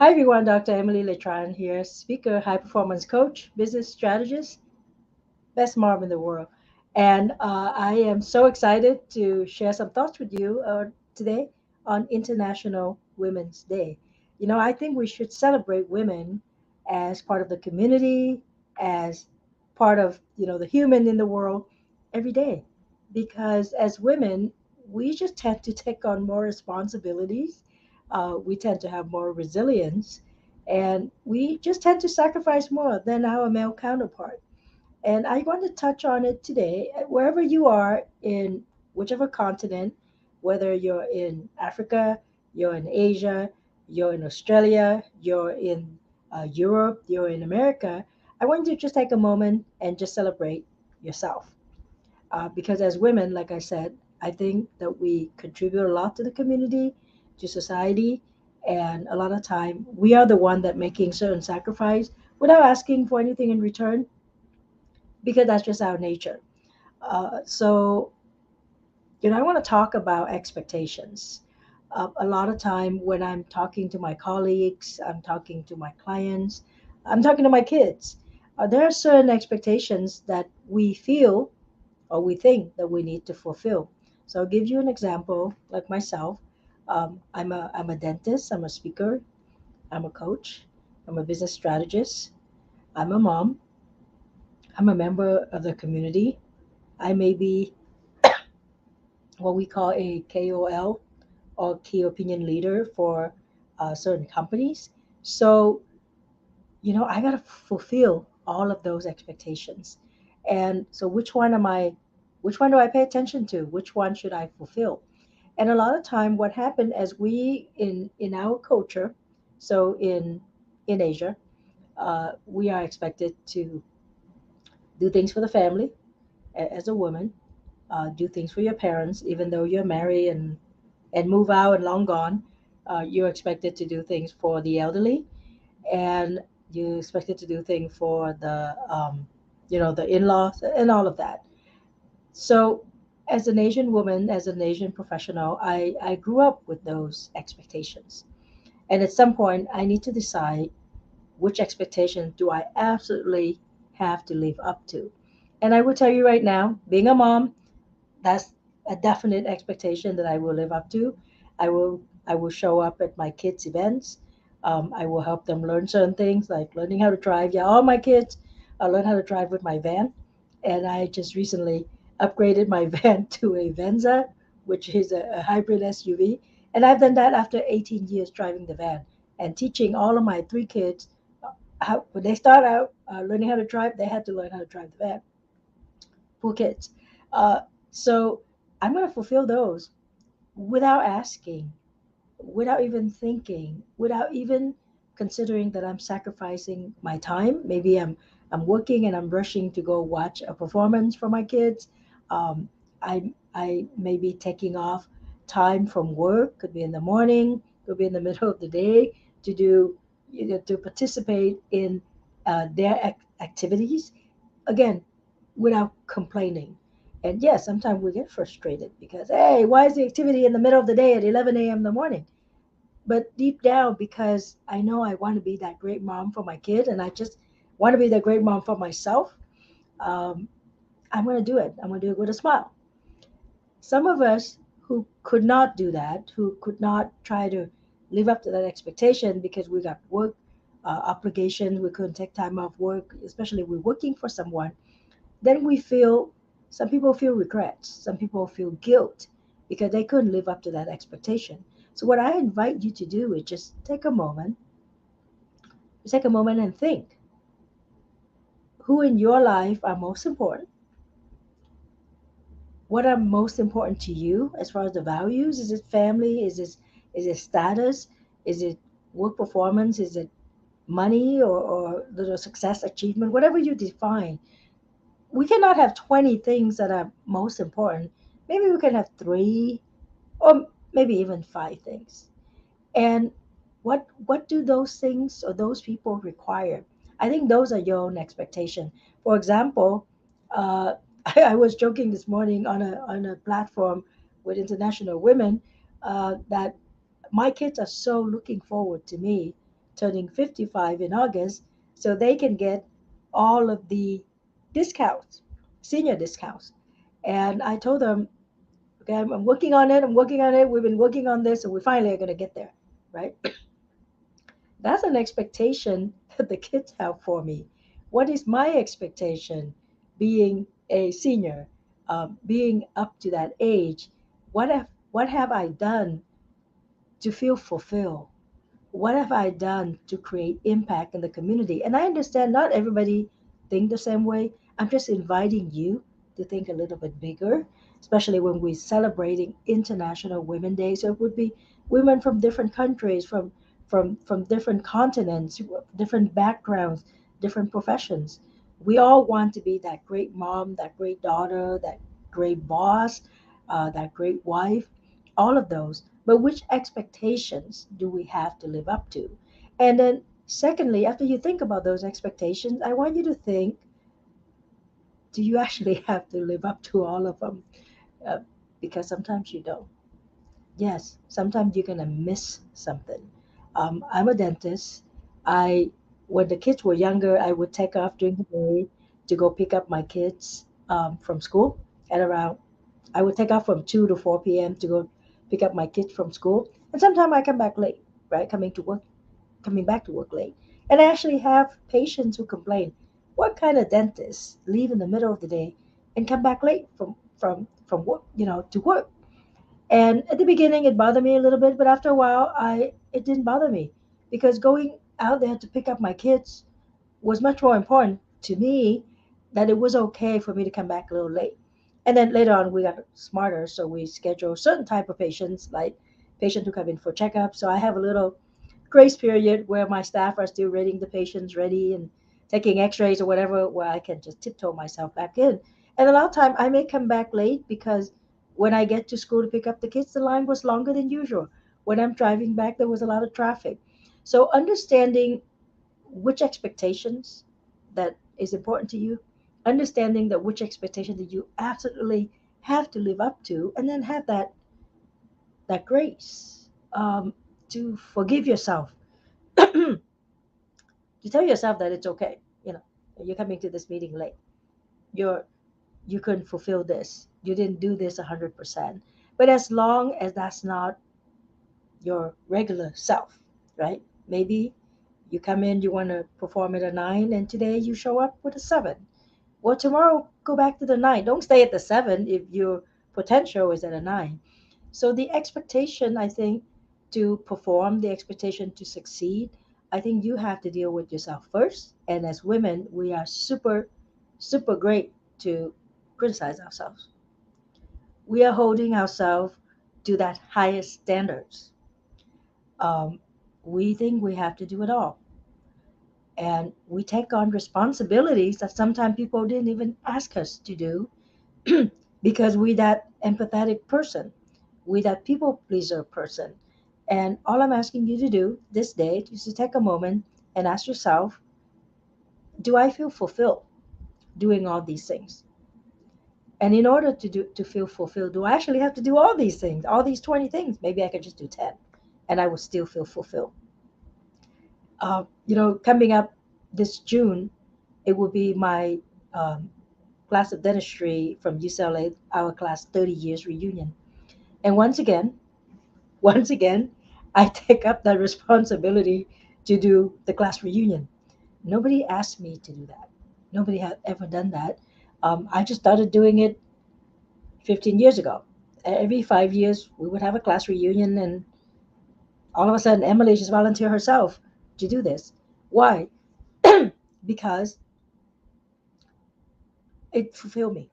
Hi everyone, Dr. Emily Letran here, speaker, high performance coach, business strategist, best mom in the world. And I am so excited to share some thoughts with you today on International Women's Day. I think we should celebrate women as part of the community, as part of, the human in the world every day. Because as women, we just tend to take on more responsibilities. We tend to have more resilience, and we just tend to sacrifice more than our male counterpart. And I want to touch on it today. Wherever you are in whichever continent, whether you're in Africa, you're in Asia, you're in Australia, you're in Europe, you're in America, I want you to just take a moment and just celebrate yourself. Because as women, like I said, I think that we contribute a lot to the community, to society, and a lot of time we are the one that making certain sacrifice without asking for anything in return, because that's just our nature. So, I want to talk about expectations. A lot of time when I'm talking to my colleagues, I'm talking to my clients, I'm talking to my kids, there are certain expectations that we feel or we think that we need to fulfill. So I'll give you an example, like myself. I'm a dentist, I'm a speaker, I'm a coach, I'm a business strategist, I'm a mom, I'm a member of the community. I may be what we call a KOL or key opinion leader for certain companies. So, I got to fulfill all of those expectations. And so, which one do I pay attention to? Which one should I fulfill? And a lot of time, what happened as we in our culture, so in Asia, we are expected to do things for the family as a woman, do things for your parents, even though you're married and move out and long gone. You're expected to do things for the elderly, and you're expected to do things for the in-laws and all of that. So, as an Asian woman, as an Asian professional, I grew up with those expectations. And at some point, I need to decide which expectation do I absolutely have to live up to. And I will tell you right now, being a mom, that's a definite expectation that I will live up to. I will show up at my kids' events. I will help them learn certain things like learning how to drive. Yeah, all my kids learn how to drive with my van, and I just recently upgraded my van to a Venza, which is a hybrid SUV. And I've done that after 18 years driving the van and teaching all of my three kids how when they start out learning how to drive, they had to learn how to drive the van. Poor kids. Uh, so I'm going to fulfill those without asking, without even thinking, without even considering that I'm sacrificing my time. Maybe I'm working and I'm rushing to go watch a performance for my kids. I may be taking off time from work. Could be in the morning, could be in the middle of the day to do to participate in their activities. Again, without complaining. And yes, sometimes we get frustrated because, hey, why is the activity in the middle of the day at 11 a.m. in the morning? But deep down, because I know I want to be that great mom for my kid and I just want to be that great mom for myself, um, I'm going to do it. I'm going to do it with a smile. Some of us who could not do that, who could not try to live up to that expectation because we got work obligations, we couldn't take time off work, especially if we're working for someone, then we feel, some people feel regret, some people feel guilt because they couldn't live up to that expectation. So what I invite you to do is just take a moment and think who in your life are most important, what are most important to you as far as the values. Is it family, is it status, is it work performance, is it money, or the success achievement, whatever you define. We cannot have 20 things that are most important. Maybe we can have three or maybe even five things. And what do those things or those people require? I think those are your own expectation. For example, I was joking this morning on a platform with international women that my kids are so looking forward to me turning 55 in August, so they can get all of the discounts, senior discounts. And I told them, okay, I'm working on it. I'm working on it. We've been working on this, and we finally are going to get there, right? That's an expectation that the kids have for me. What is my expectation being a senior, being up to that age? What have I done to feel fulfilled? What have I done to create impact in the community? And I understand not everybody think the same way. I'm just inviting you to think a little bit bigger, especially when we're celebrating International Women's Day. So it would be women from different countries, from different continents, different backgrounds, different professions. We all want to be that great mom, that great daughter, that great boss, that great wife, all of those. But which expectations do we have to live up to? And then, secondly, after you think about those expectations, I want you to think, do you actually have to live up to all of them? Uh, because sometimes you don't. Yes, sometimes you're going to miss something. I'm a dentist. I, when the kids were younger, I would take off during the day to go pick up my kids from school at around I would take off from 2 to 4 p.m. to go pick up my kids from school. And sometimes I come back late, right? Coming back to work late. And I actually have patients who complain, what kind of dentist leave in the middle of the day and come back late from work, to work? And at the beginning, it bothered me a little bit, but after a while, it didn't bother me because going out there to pick up my kids was much more important to me that it was okay for me to come back a little late. And then later on, we got smarter, so we schedule certain type of patients, like patients who come in for checkups. So I have a little grace period where my staff are still reading the patients ready and taking X-rays or whatever, where I can just tiptoe myself back in. And a lot of time, I may come back late because when I get to school to pick up the kids, the line was longer than usual. When I'm driving back, there was a lot of traffic. So understanding which expectations that is important to you, understanding that which expectation that you absolutely have to live up to, and then have that grace to forgive yourself, to tell yourself that it's okay. You're coming to this meeting late. You're you couldn't fulfill this. You didn't do this 100%. But as long as that's not your regular self, right? Maybe you come in, you want to perform at a 9, and today you show up with a 7. Well, tomorrow go back to the 9. Don't stay at the 7 if your potential is at a 9. So the expectation, I think, to perform, the expectation to succeed, I think you have to deal with yourself first. And as women, we are super, super great to criticize ourselves. We are holding ourselves to that highest standards. Um, we think we have to do it all. And we take on responsibilities that sometimes people didn't even ask us to do because we that empathetic person, we that people pleaser person. And all I'm asking you to do this day is to take a moment and ask yourself, do I feel fulfilled doing all these things? And in order to feel fulfilled, do I actually have to do all these things, all these 20 things? Maybe I could just do 10 and I would still feel fulfilled. Coming up this June, it will be my um, class of dentistry from UCLA, our class 30 years reunion. And once again, I take up that responsibility to do the class reunion. Nobody asked me to do that. Nobody had ever done that. I just started doing it 15 years ago. Every 5 years, we would have a class reunion, and all of a sudden, Emily just volunteered herself to do this. Why? Because it fulfilled me.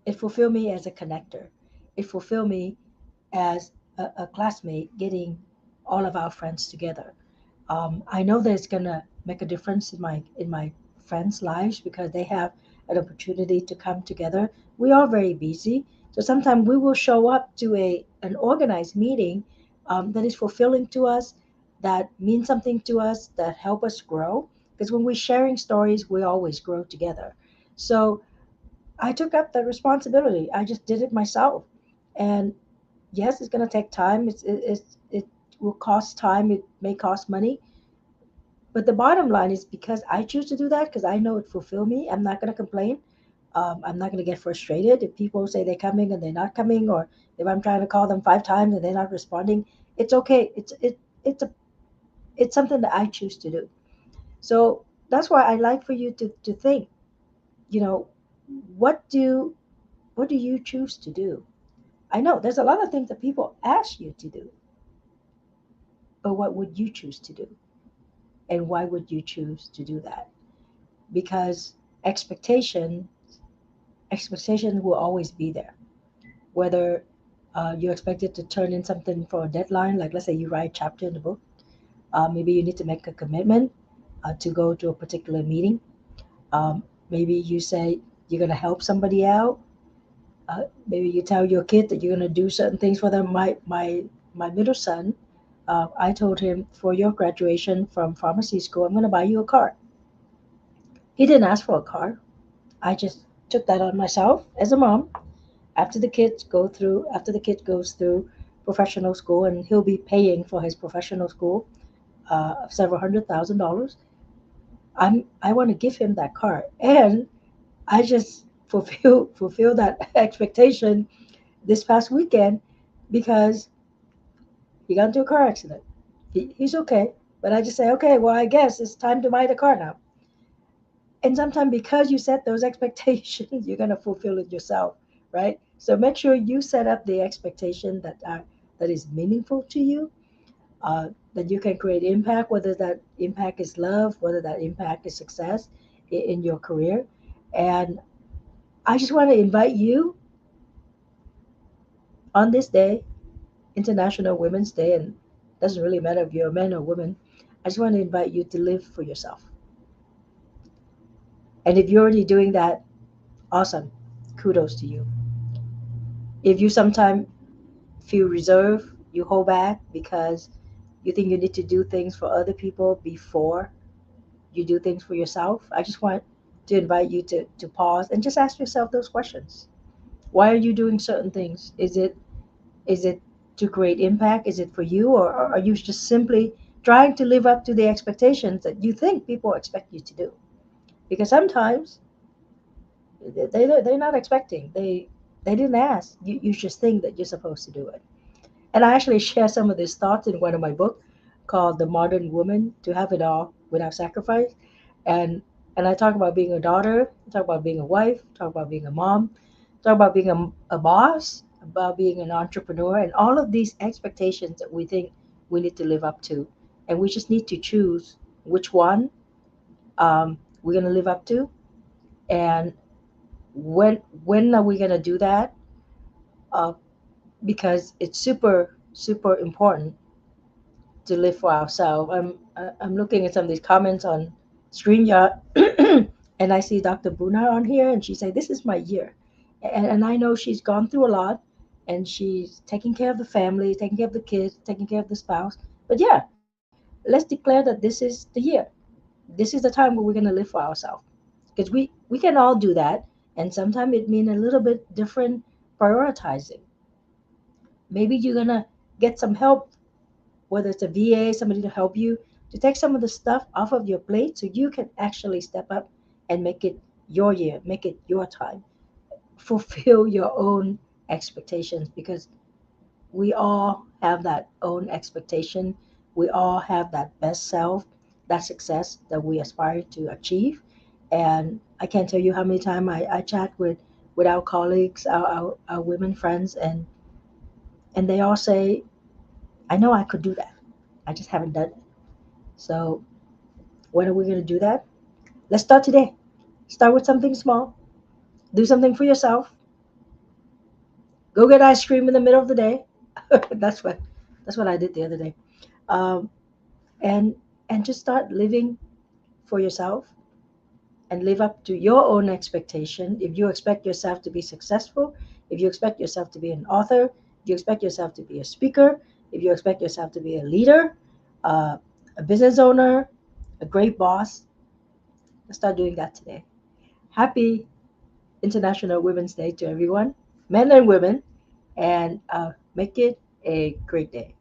It fulfilled me as a connector. It fulfilled me as a classmate getting all of our friends together. I know that it's gonna make a difference in my friends' lives because they have an opportunity to come together. We are very busy, so sometimes we will show up to an organized meeting that is fulfilling to us, that means something to us, that help us grow. Because when we're sharing stories, we always grow together. So I took up that responsibility. I just did it myself, and yes, it's gonna take time. It will cost time. It may cost money, But the bottom line is because I choose to do that, because I know it fulfill me, I'm not going to complain. I'm not going to get frustrated if people say they're coming and they're not coming, or if I'm trying to call them 5 times and they're not responding. It's okay. It's something that I choose to do. So that's why I like for you to think, you know, what do what do you choose to do? I know there's a lot of things that people ask you to do, but what would you choose to do? And why would you choose to do that? Because expectation expectation will always be there. Whether you're expected to turn in something for a deadline, like let's say you write a chapter in the book, maybe you need to make a commitment to go to a particular meeting. Maybe you say you're going to help somebody out. Maybe you tell your kid that you're going to do certain things for them. My middle son, I told him, for your graduation from pharmacy school, I'm going to buy you a car. He didn't ask for a car. I just took that on myself as a mom. After the kid goes through professional school, and he'll be paying for his professional school several $100,000. I want to give him that car, and I just fulfill that expectation this past weekend, because he got into a car accident. He's okay, but I just say, okay, well, I guess it's time to buy the car now. And sometimes because you set those expectations, you're gonna fulfill it yourself, right? So make sure you set up the expectation that is meaningful to you, that you can create impact, whether that impact is love, whether that impact is success in your career. And I just want to invite you on this day, International Women's Day, and it doesn't really matter if you're a man or woman. I just want to invite you to live for yourself. And if you're already doing that, awesome. Kudos to you. If you sometimes feel reserved, you hold back because you think you need to do things for other people before you do things for yourself, I just want to invite you to pause and just ask yourself those questions. Why are you doing certain things? Is it to create impact? Is it for you, or are you just simply trying to live up to the expectations that you think people expect you to do? Because sometimes they're not expecting. They didn't ask. You just think that you're supposed to do it. And I actually share some of these thoughts in one of my books called The Modern Woman: To Have It All Without Sacrifice. And and I talk about being a daughter, I talk about being a wife, talk about being a mom, talk about being a boss, about being an entrepreneur, and all of these expectations that we think we need to live up to. And we just need to choose which one we're going to live up to, and when are we going to do that? Uh, because it's super important to live for ourselves. I'm looking at some of these comments on StreamYard, and I see Dr. Buna on here, and she said, "This is my year," and I know she's gone through a lot, and she's taking care of the family, taking care of the kids, taking care of the spouse. But yeah, let's declare that this is the year. This is the time where we're going to live for ourselves, because we can all do that, and sometimes it means a little bit different prioritizing. Maybe you're gonna get some help, whether it's a VA, somebody to help you to take some of the stuff off of your plate so you can actually step up and make it your year, make it your time. Fulfill your own expectations, because we all have that own expectation. We all have that best self, that success that we aspire to achieve. And I can't tell you how many times I chat with our colleagues, our women friends, and they all say, I know I could do that. I just haven't done it. So when are we going to do that? Let's start today. Start with something small. Do something for yourself. Go get ice cream in the middle of the day. that's what that's what I did the other day. Um, and and just start living for yourself and live up to your own expectation. If you expect yourself to be successful, if you expect yourself to be an author, if you expect yourself to be a speaker, if you expect yourself to be a leader, uh, a business owner, a great boss, let's start doing that today. Happy International Women's Day to everyone, men and women, and make it a great day.